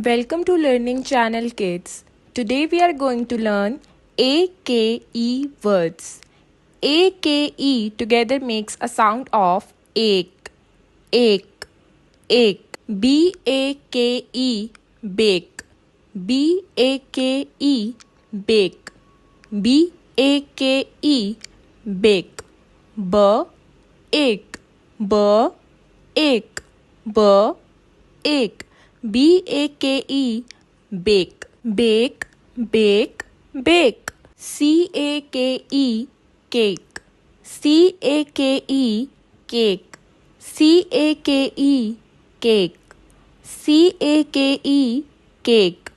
Welcome to Learning Channel Kids. Today we are going to learn AKE words. AKE together makes a sound of ache, ache, ache. BAKE, bake, BAKE, bake, BAKE, bake. Ache, ache, ache. BAKE, bake, bake, bake, bake. CAKE, cake, CAKE, cake, CAKE, cake, CAKE, cake,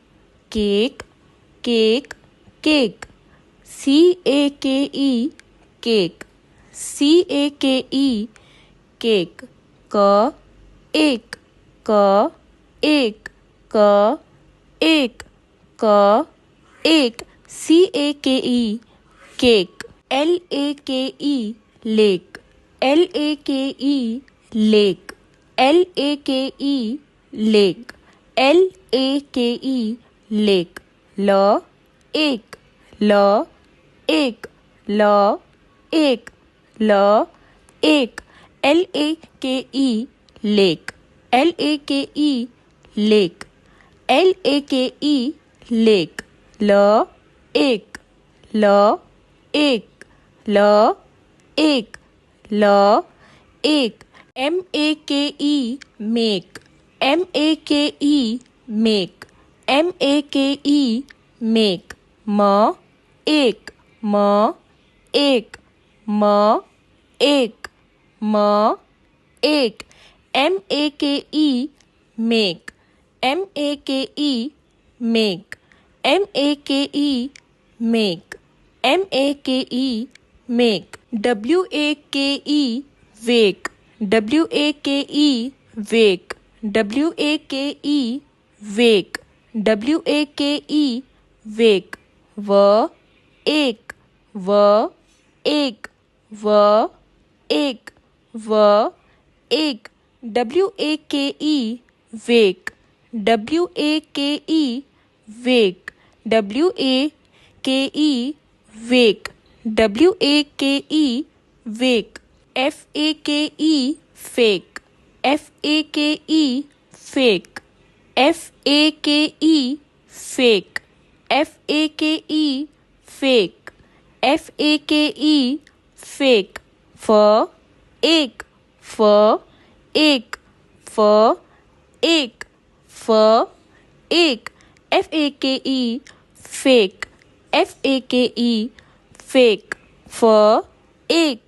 cake, cake, cake. CAKE, cake, CAKE, cake. Ache, ache, ache, ache. CAKE, cake. LAKE, lake, LAKE, lake, LAKE, lake, LAKE, lake. Ache, ache, ache, ache. LAKE, lake, LAKE, lake, LAKE, lake. Ache, ache, ache, ache. MAKE, make, MAKE, make, MAKE, make. Ache, ache, ache, ache. MAKE, make, MAKE, make, MAKE, make, MAKE, make. WAKE, wake, WAKE, wake, WAKE, wake, WAKE, wake. Ache, ache, ache, ache. WAKE, wake, WAKE, wake, WAKE, wake, WAKE, wake. FAKE, fake, FAKE, fake, FAKE, fake, FAKE, fake, FAKE, fake. Ache, ache, ache, ache. FAKE, fake, FAKE, fake, ache.